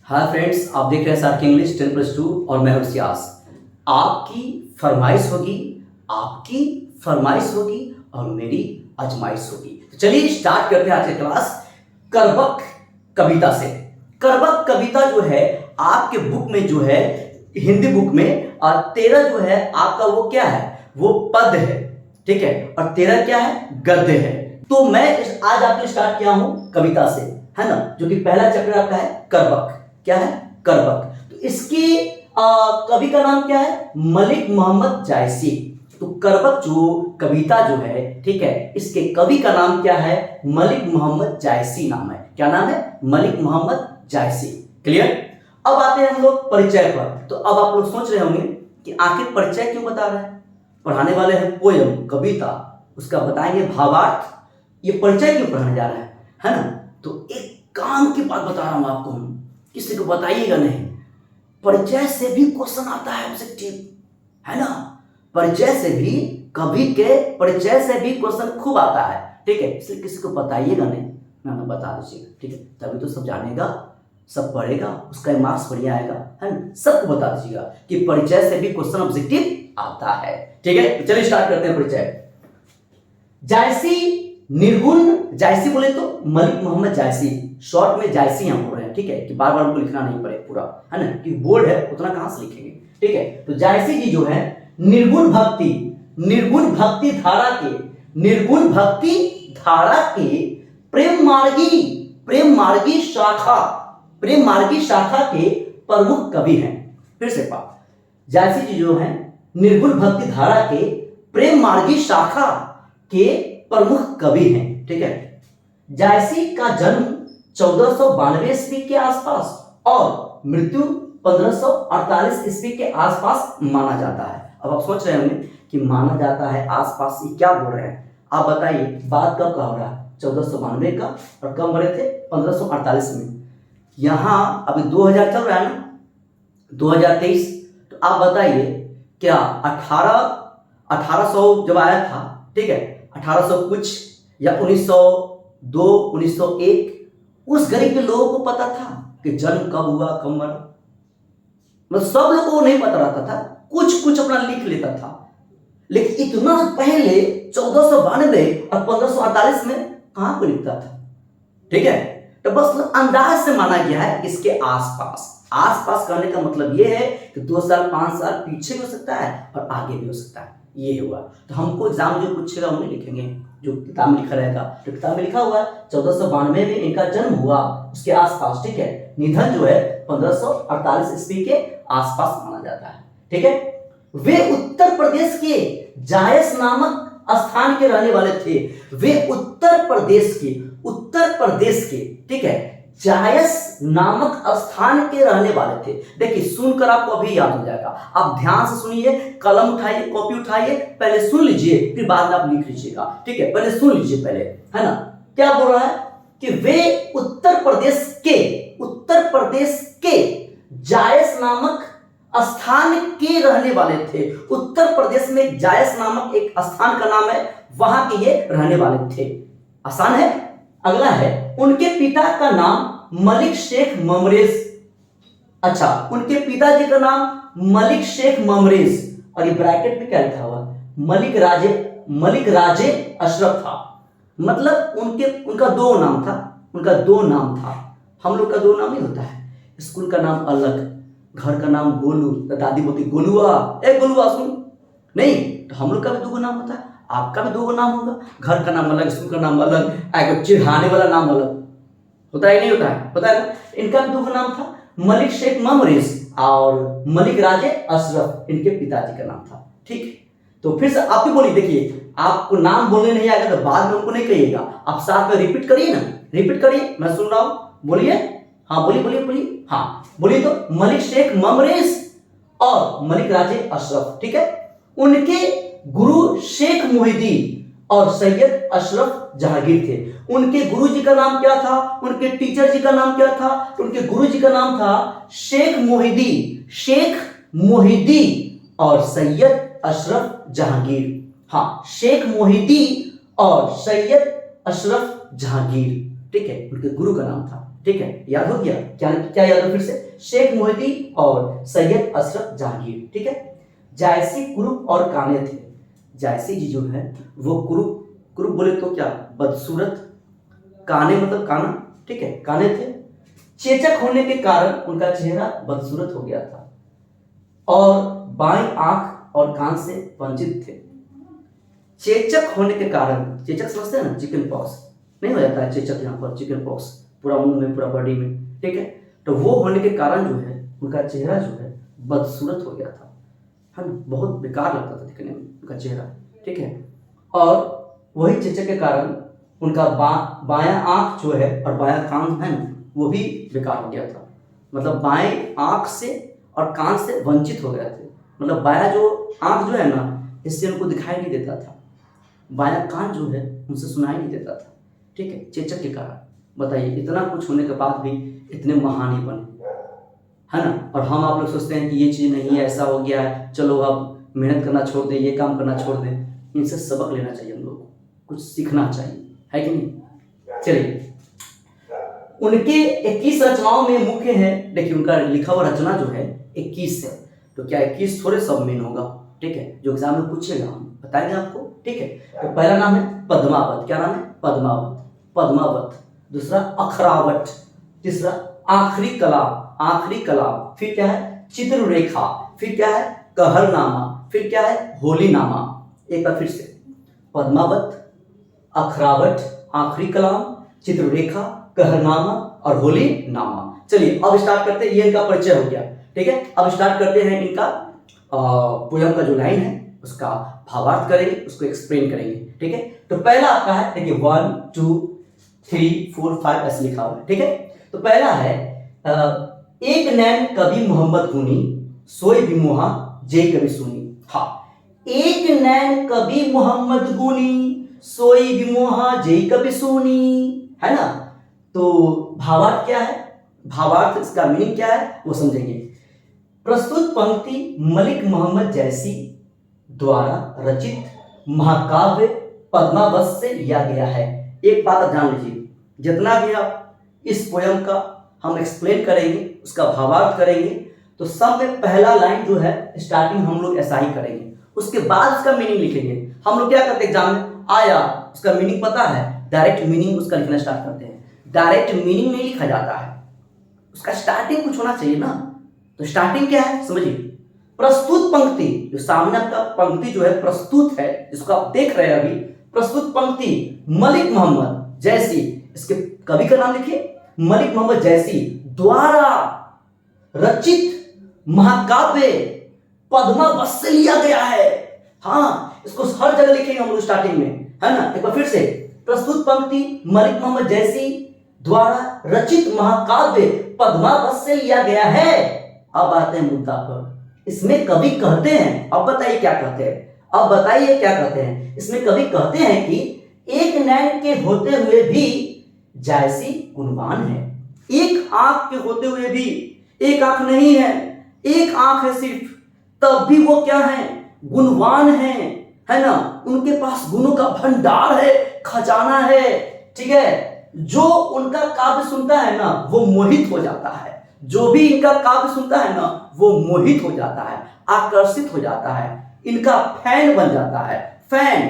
Hi friends, आप देख रहे हैं सार्क इंग्लिश 10+2 और मैं हूं सियास। आपकी फरमाइश होगी, आपकी फरमाइश होगी और मेरी आजमाइश होगी। तो चलिए स्टार्ट करते हैं आज की क्लास करबक कविता से। करबक कविता जो है आपके बुक में जो है हिंदी बुक में 13 जो है आपका वो क्या है, वो पद है, ठीक है, और 13 क्या है, गद्य है। तो मैं आज आपके स्टार्ट किया हूं कविता से, है ना, जो कि पहला चैप्टर आपका है करबक। क्या है, करबक। तो इसकी कवि का नाम क्या है, मलिक मोहम्मद जायसी। तो करबक जो कविता जो है, ठीक है, इसके कवि का नाम क्या है, मलिक मोहम्मद जायसी नाम है। क्या नाम है, मलिक मोहम्मद जायसी। क्लियर। अब आते हैं हम लोग परिचय पर। तो अब आप लोग सोच रहे होंगे कि आखिर परिचय क्यों बता रहे हैं, पढ़ाने वाले हैं पोयम कविता, उसका बताएंगे भावार्थ, ये परिचय क्यों पढ़ाने जा रहे है ना। तो एक काम की बात बता रहा हूं आपको, हम किसी को बताइएगा नहीं, परिचय से भी क्वेश्चन आता है ऑब्जेक्टिव, है ना। परिचय से भी, कवि के परिचय से भी क्वेश्चन खूब आता है, ठीक है, इसलिए किसी को बताइएगा नहीं, ना बता दीजिएगा, ठीक है, तभी तो सब जानेगा, सब पढ़ेगा, उसका मार्क्स बढ़िया आएगा, है ना। सबको बता दीजिएगा कि परिचय से भी क्वेश्चन ऑब्जेक्टिव आता है, ठीक है। तो चलिए स्टार्ट करते हैं परिचय। जायसी निर्गुण, जायसी बोले तो मलिक मोहम्मद जायसी, शॉर्ट में जायसी हम बोल रहे हैं, ठीक है, कि बार बार उनको लिखना नहीं पड़े पूरा, है ना, कि बोर्ड है उतना कहां से लिखेंगे, ठीक है। तो जायसी जी जो है निर्गुण भक्ति, निर्गुण भक्ति धारा के, निर्गुण भक्ति धारा के प्रेम मार्गी शाखा, प्रेम मार्गी शाखा के प्रमुख कवि हैं। फिर से पा, जायसी जी जो है निर्गुण भक्ति धारा के प्रेम मार्गी शाखा के प्रमुख कवि हैं, ठीक है। जायसी का जन्म 1492 ईस्वी के आसपास और मृत्यु 1548 ईस्वी के आसपास माना जाता है। अब आप सोच रहे होंगे कि माना जाता है आसपास, ये क्या बोल रहे हैं, आप बताइए बात कब का हो रहा है, 1492 का, और कब मरे थे, 1548 में। यहां अभी 2000 चल रहा है ना, 2023, तो आप बताइए क्या 1800 जब आया था, ठीक है, 1800 कुछ या 1902 1901, उस गरीब के लोगों को पता था कि जन्म कब हुआ कब मरा, मतलब सब लोगों को नहीं पता रहता था, कुछ कुछ अपना लिख लेता था। लेकिन इतना पहले 1492 और 1548 में कहां को लिखता था, ठीक है। तो बस अंदाज से माना गया है इसके आसपास। आसपास करने का मतलब यह है कि 2 साल 5 साल पीछे भी हो सकता है और आगे भी हो सकता है, ये हुआ। तो हमको एग्जाम जो पूछेगा उन्हें लिखेंगे जो किताब में लिखा रहेगा। तो किताब में लिखा हुआ है 1492 में इनका जन्म हुआ, उसके आसपास, ठीक है। निधन जो है 1548 ईस्वी के आसपास माना जाता है, ठीक है। वे उत्तर प्रदेश के जायस नामक स्थान के रहने वाले थे। वे उत्तर प्रदेश के, ठीक है, जायस नामक स्थान के रहने वाले थे। देखिए सुनकर आपको अभी याद हो जाएगा, आप ध्यान से सुनिए, कलम उठाइए, कॉपी उठाइए, पहले सुन लीजिए फिर बाद में आप लिख लीजिएगा, ठीक है। पहले सुन लीजिए पहले, है ना। क्या बोल रहा है कि वे उत्तर प्रदेश के जायस नामक स्थान के रहने वाले थे। उत्तर प्रदेश में जायस नामक एक स्थान का नाम है, वहां के ये रहने वाले थे। आसान है। अगला है, उनके पिता का नाम मलिक शेख ममरेज। अच्छा, उनके पिताजी का नाम मलिक शेख ममरेज, और ये ब्रैकेट में क्या लिखा हुआ, मलिक राजे अशरफ था। मतलब उनका दो नाम था, हम लोग का दो नाम ही होता है, स्कूल का नाम अलग, घर का नाम गोलू, तो दादी बोलती गोलुआ, ए गोलुआ सुन, नहीं, तो हम लोग का भी दो नाम होता है, आपका भी दो नाम होगा, घर का नाम अलग, स्कूल का नाम अलग, चिढ़ाने वाला नाम अलग होता है, नहीं होता है, पता है ना। इनका भी दो नाम था, मलिक शेख ममरेज और मलिक राजे अशरफ, इनके पिताजी का नाम था, ठीक। तो फिर से आप भी बोलिए, देखिए आपको नाम बोलने नहीं आएगा तो बाद में उनको नहीं कहिएगा, आप साथ में रिपीट करिए ना, रिपीट करिए, मैं सुन रहा हूं, बोलिए, हाँ बोलिए, हाँ बोलिए। तो मलिक शेख ममरेज और मलिक राजे अशरफ, ठीक है। उनके गुरु शेख मोहिद्दीन और सैयद अशरफ जहांगीर थे। उनके गुरु जी का नाम क्या था, उनके टीचर जी का नाम क्या था, उनके गुरु जी का नाम था शेख मोहिद्दीन और सैयद अशरफ जहांगीर। हाँ, शेख मोहिद्दीन और सैयद अशरफ जहांगीर, ठीक है, उनके गुरु का नाम था, ठीक है, याद हो गया? क्या क्या याद हो फिर से? शेख मोहिउद्दीन और सैयद अशरफ जहांगीर, ठीक है। जायसी, कुरूप और काने थे। जायसी जी जो है वो कुरूप बोले तो क्या, बदसूरत, काने मतलब काना, ठीक है, काने थे। चेचक होने के कारण उनका चेहरा बदसूरत हो गया था और बाईं आंख और कान से वंचित थे। चेचक होने के कारण, चेचक समझते हैं ना, चिकन पॉक्स नहीं हो जाता है चेचक, यहाँ पर चिकन पॉक्स पूरा मुंह में, पूरा बॉडी में, ठीक है। तो वो होने के कारण जो है उनका चेहरा जो है बदसूरत हो गया था, है ना, बहुत बेकार लगता था दिखने में उनका चेहरा, ठीक है। और वही चेचक के कारण उनका बायां आंख जो है और बायां कान है ना, वो भी बेकार हो गया था। मतलब बाएं आंख से और कान से वंचित हो गए थे। मतलब बायां जो आंख जो है ना, इससे उनको दिखाई नहीं देता था, बायां कान जो है उनसे सुनाई नहीं देता था, ठीक है, चेचक के कारण। बताइए, इतना कुछ होने के बाद भी इतने महान ही बने, है ना। और हम आप लोग सोचते हैं कि ये चीज़ नहीं है, ऐसा हो गया है, चलो अब मेहनत करना छोड़ दें, ये काम करना छोड़ दें। इनसे सबक लेना चाहिए हम लोग को, कुछ सीखना चाहिए, है कि नहीं। चलिए, उनके 21 रचनाओं में मुख्य है, देखिए उनका लिखा हुआ रचना जो है 21 है। तो क्या 21 थोड़े सब मेन होगा, ठीक है, जो एग्जाम में पूछेगा हम बताएंगे आपको, ठीक है। तो पहला नाम है पद्मावत। क्या नाम है? पद्मावत, पद्मावत। दूसरा अखरावट। तीसरा आखिरी कलाम, आखिरी कलाम। फिर क्या है? चित्ररेखा। फिर क्या है? कहरनामा। फिर क्या है? होलीनामा। एक बार फिर से, पद्मावत, अखरावट, आखिरी कलाम, चित्ररेखा, कहरनामा और होलीनामा। चलिए अब स्टार्ट करते हैं, ये इनका परिचय हो गया, ठीक है। अब स्टार्ट करते हैं इनका पोयम का जो लाइन है उसका भावार्थ करेंगे, उसको एक्सप्लेन करेंगे, ठीक है। तो पहला आपका है, देखिए 1 2 3 4 5 ऐसे लिखा हुआ है, ठीक है। तो पहला है एक नैन कवि मोहम्मद गुनी, सोई बिमोहा जय कवि सुनी। हाँ, एक नैन कवि मोहम्मद गुनी, सोई बिमोहा जय कवि सुनी, है ना। तो भावार्थ क्या है? भावार्थ, इसका मीनिंग क्या है वो समझेंगे। प्रस्तुत पंक्ति मलिक मोहम्मद जैसी द्वारा रचित महाकाव्य पद्मावत से लिया गया है। एक बात आप जान लीजिए, जितना भी आप इस पोयम का हम एक्सप्लेन करेंगे, उसका भावार्थ करेंगे, तो सब में पहला लाइन जो है स्टार्टिंग हम लोग ऐसा ही करेंगे, उसके बाद उसका मीनिंग लिखेंगे। हम लोग क्या करते हैं, एग्जाम में आया उसका मीनिंग पता है, डायरेक्ट मीनिंग उसका लिखना स्टार्ट करते हैं। डायरेक्ट मीनिंग नहीं लिखा जाता है, उसका स्टार्टिंग कुछ होना चाहिए ना। तो स्टार्टिंग क्या है समझिए, प्रस्तुत पंक्ति, जो सामने आपका पंक्ति जो है प्रस्तुत है, जिसको आप देख रहे हैं अभी, प्रस्तुत पंक्ति मलिक मोहम्मद जैसी, इसके कवि का नाम लिखिए, मलिक मोहम्मद जैसी द्वारा रचित महाकाव्य पद्मावत से लिया गया है। हाँ, इसको हर जगह लिखेंगे हम लोग स्टार्टिंग में, है ना। एक बार फिर से, प्रस्तुत पंक्ति मलिक मोहम्मद जैसी द्वारा रचित महाकाव्य पद्मावत से लिया गया है। अब आते हैं मुद्दा पर। इसमें कवि कहते हैं, अब बताइए क्या कहते हैं, अब बताइए क्या कहते हैं। इसमें कवि कहते हैं कि एक नैन के होते हुए भी जायसी गुणवान है। एक आंख के होते हुए भी, एक आंख नहीं है, एक आंख है सिर्फ, तब भी वो क्या है, गुणवान है ना। उनके पास गुणों का भंडार है, खजाना है, ठीक है। जो उनका काव्य सुनता है ना वो मोहित हो जाता है, जो भी इनका काव्य सुनता है ना वो मोहित हो जाता है, आकर्षित हो जाता है, इनका फैन बन जाता है, फैन,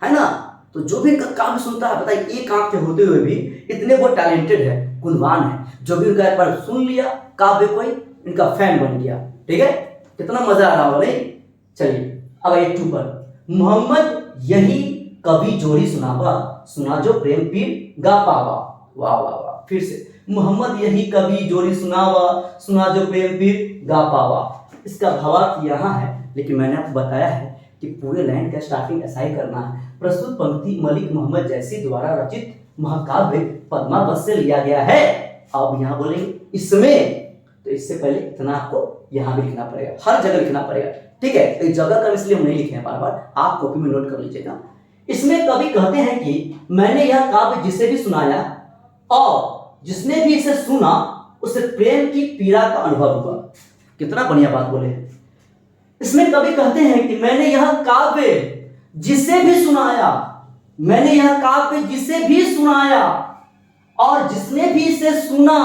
है ना। तो जो भी इनका काव्य सुनता है, बताइए एक आंख के होते हुए भी इतने वो टैलेंटेड है, गुणवान है, जो भी उनका एक बार सुन लिया काव्य कोई, इनका फैन बन गया, ठीक है। कितना मजा आ रहा होगा नहीं। चलिए अब आइए 2 पर, मोहम्मद यही कवि जोड़ी सुनावा, सुना जो प्रेम पीर गा पावा। वाह वाह वाह, फिर से, मोहम्मद यही कवि जोड़ी सुनावा, सुना जो प्रेम पीर गा पावा। इसका भावार्थ यहाँ है, लेकिन मैंने आपको बताया है कि पूरे लाइन का स्टार्टिंग ऐसा ही करना है। प्रस्तुत पंक्ति मलिक मोहम्मद जैसी द्वारा रचित महाकाव्य पद्मावत से लिया गया है। अब यहाँ बोलेंगे इसमें, तो इससे पहले इतना आपको यहाँ भी लिखना पड़ेगा, हर जगह लिखना पड़ेगा, ठीक है। एक जगह का इसलिए हम नहीं लिखे हैं बार बार, आप कॉपी में नोट कर लीजिएगा। इसमें कवि कहते हैं कि मैंने यह काव्य जिसे भी सुनाया और जिसने भी इसे सुना उसे प्रेम की पीड़ा का अनुभव हुआ। कितना बढ़िया बात बोले। इसमें कवि कहते हैं कि मैंने यह काव्य जिसे भी सुनाया, मैंने यह काव्य जिसे भी सुनाया और जिसने भी इसे सुना,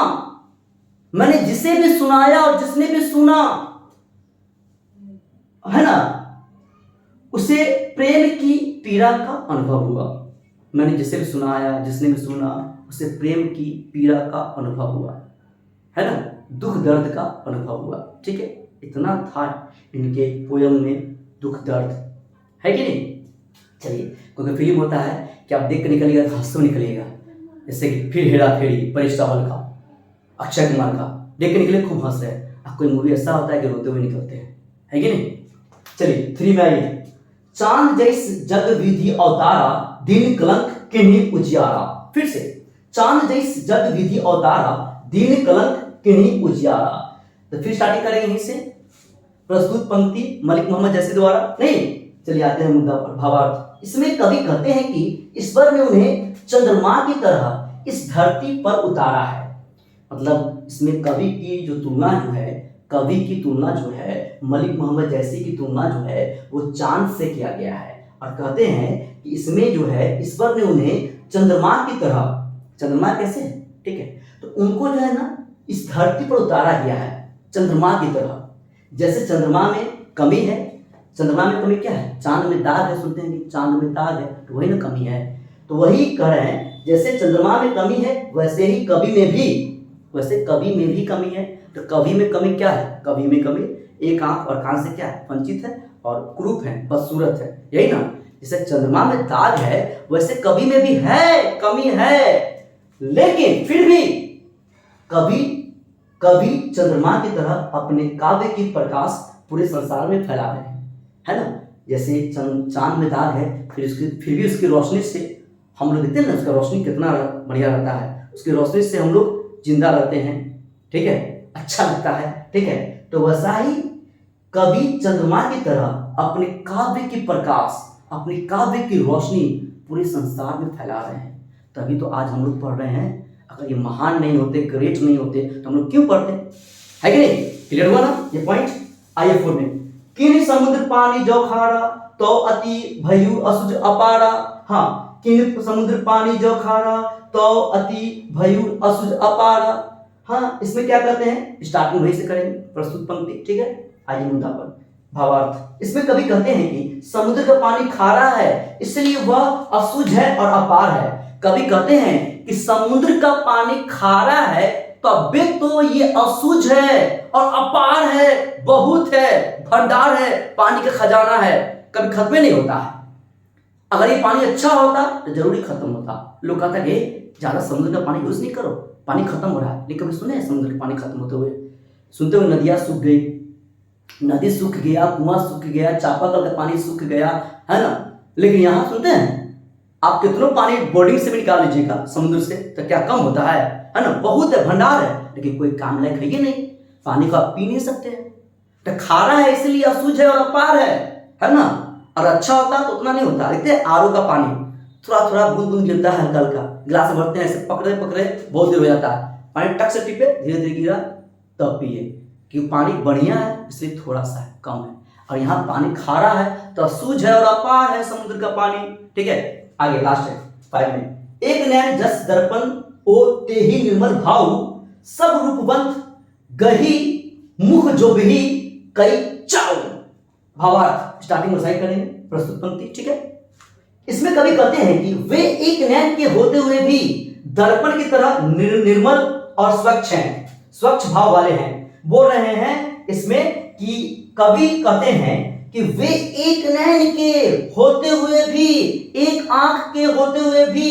मैंने जिसे भी सुनाया और जिसने भी सुना, है ना, उसे प्रेम की पीड़ा का अनुभव हुआ। मैंने जिसे भी सुनाया, जिसने भी सुना, उसे प्रेम की पीड़ा का अनुभव हुआ, है ना, दुख दर्द का अनुभव हुआ। ठीक है, इतना था इनके पोयम में दुख दर्द, है कि नहीं। चलिए, क्योंकि फिल्म होता है कि आप देख कर निकलिएगा तो हंसते निकलिएगा, जैसे कि फिर हेरा फेरी परेश रावल का, अक्षय कुमार का, देख के निकले खूब हंस रहे हैं। अब कोई मूवी ऐसा होता है कि रोते हुए निकलते हैं, है कि नहीं। चलिए 3 में आइए। चांद जैस जग विधि अवतारा, दिन कलंक किन्हीं उजियारा। फिर से, चांद जैस जग विधि अवतारा, दिन कलंक किन्हीं उजियारा। तो फिर स्टार्टिंग करेंगे यहीं से। प्रस्तुत पंक्ति मलिक मोहम्मद जैसे द्वारा नहीं। चलिए आते हैं मुद्दा पर, भावार्थ। इसमें कवि कहते हैं कि ईश्वर ने उन्हें चंद्रमा की तरह इस धरती पर उतारा है। मतलब इसमें कवि की जो तुलना जो है, कवि की तुलना जो है मलिक मोहम्मद जैसी की तुलना जो है वो चांद से किया गया है। और कहते हैं कि इसमें जो है ईश्वर ने उन्हें चंद्रमा की तरह, चंद्रमा कैसे है, ठीक है, तो उनको जो है ना इस धरती पर उतारा गया है चंद्रमा की तरह। जैसे चंद्रमा में कमी है, चंद्रमा में कमी क्या है, चांद में दाग है, सुनते हैं कि चांद में दाग है, तो वही ना कमी है। तो वही कह रहे हैं, जैसे चंद्रमा में कमी है वैसे ही कवि में भी, वैसे कवि में भी कमी है। तो कवि में कमी क्या है, कवि में कमी एक आंख और कान से क्या है, वंचित है और कुरूप है, बदसूरत है, यही ना। जैसे चंद्रमा में दाग है वैसे कवि में भी है, कमी है, लेकिन फिर भी कवि चंद्रमा की तरह अपने काव्य की प्रकाश पूरे संसार में फैला रहे हैं, है ना। जैसे चांद में दाग है, फिर भी उसकी रोशनी से हम लोग देखते हैं ना, उसका रोशनी कितना बढ़िया रहता है, उसकी रोशनी से हम लोग जिंदा रहते हैं, ठीक है, अच्छा लगता है, ठीक है। तो वैसा ही कवि चंद्रमा की तरह अपने काव्य की प्रकाश, अपनी काव्य की रोशनी पूरे संसार में फैला रहे हैं। तभी तो आज हम लोग पढ़ रहे हैं। अगर ये महान नहीं होते, ग्रेट नहीं होते, तो हम लोग क्यों पढ़ते, है कि नहीं। क्लियर हुआ ना ये पॉइंट। आइए 4 में। किन समुद्र पानी जो खारा, तो अति भयु असुज अपारा। हाँ, किन समुद्र पानी जो खारा, तो अति भयु असुज अपारा। हाँ, इसमें क्या कहते हैं, स्टार्टिंग वही से करेंगे, प्रस्तुत पंक्ति, ठीक है। आइए मुद्दा पर, भावार्थ। इसमें कवि कहते हैं कि समुद्र का पानी खारा है इसलिए वह असुझ है और अपार है। कवि कहते हैं कि समुद्र का पानी खारा है तब तो ये असुझ है और अपार है, बहुत है, भंडार है, पानी का खजाना है, कभी खत्म नहीं होता है। अगर ये पानी अच्छा होता तो जरूरी खत्म होता। लोग कहता है ज्यादा समुद्र का पानी यूज नहीं करो, पानी खत्म हो रहा है। लेकिन कभी सुने समुद्र का पानी खत्म होते हुए, सुनते हुए नदियां सूख गई, नदी सूख गया, कुआं सूख गया, चापाकल का पानी सूख गया, है ना। लेकिन यहाँ सुनते हैं, आप कितना पानी बोर्डिंग से भी निकाल लीजिएगा समुद्र से, तो क्या कम होता है ना, बहुत है, भंडार है, लेकिन कोई काम लायक है ही नहीं, पानी को आप पी नहीं सकते हैं। तो खारा है इसलिए असुझ है और अपार है ना। और अच्छा होता तो उतना नहीं होता। देखते आरओ का पानी थोड़ा थोड़ा बूंद बूंद गिरता है, हल्का हल्का, गिलास में भरते हैं, ऐसे पकड़े पकड़े बहुत देर हो जाता है, पानी टक से टिपे, धीरे धीरे गिरा तब पिए, क्योंकि पानी बढ़िया है इसलिए थोड़ा सा है, कम है। और यहाँ पानी खारा है तो असुझ है और अपार है समुद्र का पानी, ठीक है। आगे लास्ट है 5 में। एक नैन जस दर्पण ओ तेहि निर्मल भाव, सब रूपवंत गही मुख जो भी कई चाओ। भावार्थ स्टार्टिंग में सही करेंगे, प्रस्तुत पंक्ति, ठीक है। इसमें कवि कहते हैं कि वे एक नैन के होते हुए भी दर्पण की तरह निर्मल और स्वच्छ हैं, स्वच्छ भाव वाले हैं। बोल रहे हैं इसमें कि कवि कहते हैं कि वे एक नैन के होते हुए भी, एक आंख के होते हुए भी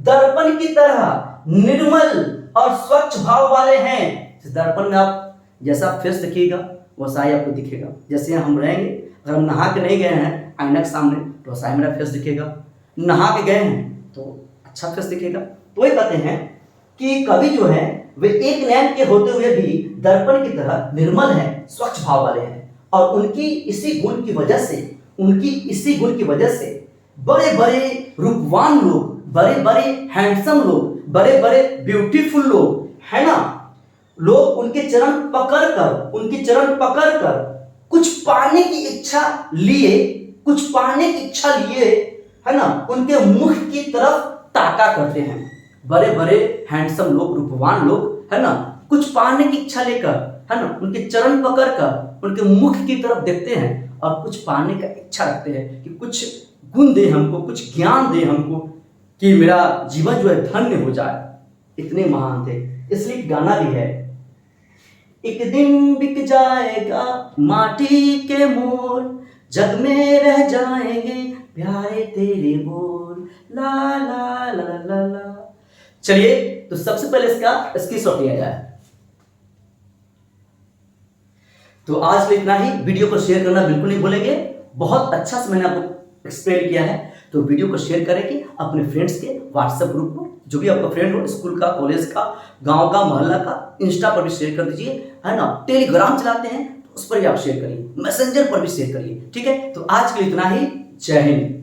दर्पण की तरह निर्मल और स्वच्छ भाव वाले हैं। इस दर्पण में आप जैसा फेस देखिएगा वैसा ही आपको दिखेगा। जैसे हम रहेंगे, अगर हम नहा के नहीं गए हैं आईना के सामने तो वैसा ही मेरा फेस दिखेगा, नहा के गए हैं तो अच्छा फेस दिखेगा। तो वही कहते हैं कि कवि जो है वे एक नैन के होते हुए भी दर्पण की तरह निर्मल है, स्वच्छ भाव वाले हैं। और उनकी इसी गुण की वजह से बड़े बड़े रूपवान लोग, बड़े बड़े हैंडसम लोग, बड़े बड़े ब्यूटीफुल लोग, है ना, लोग उनके चरण पकड़कर कुछ पाने की इच्छा लिए, है ना, उनके मुख की तरफ ताका करते हैं। बड़े बड़े हैंडसम लोग, रूपवान लोग, है ना, कुछ पाने की इच्छा लेकर, है ना, उनके चरण पकड़कर उनके मुख की तरफ देखते हैं और कुछ पाने का इच्छा रखते हैं कि कुछ गुण दे हमको, कुछ ज्ञान दे हमको, कि मेरा जीवन जो है धन्य हो जाए। इतने महान थे। इसलिए गाना भी है, एक दिन बिक जाएगा माटी के मोल, जग में रह जाएंगे प्यारे तेरे बोल, ला ला ला ला ला। चलिए, तो सबसे पहले इसका स्क्रीनशॉट लिया जाए। तो आज के लिए इतना ही। वीडियो को शेयर करना बिल्कुल नहीं भूलेंगे। बहुत अच्छा से मैंने आपको एक्सप्लेन किया है, तो वीडियो को शेयर करेंगे अपने फ्रेंड्स के व्हाट्सएप ग्रुप पर, जो भी आपका फ्रेंड हो, स्कूल का, कॉलेज का, गांव का, मोहल्ला का। इंस्टा पर भी शेयर कर दीजिए, है ना। टेलीग्राम चलाते हैं तो उस पर भी आप शेयर करिए, मैसेंजर पर भी शेयर करिए, ठीक है। तो आज के लिए इतना ही। जय हिंद।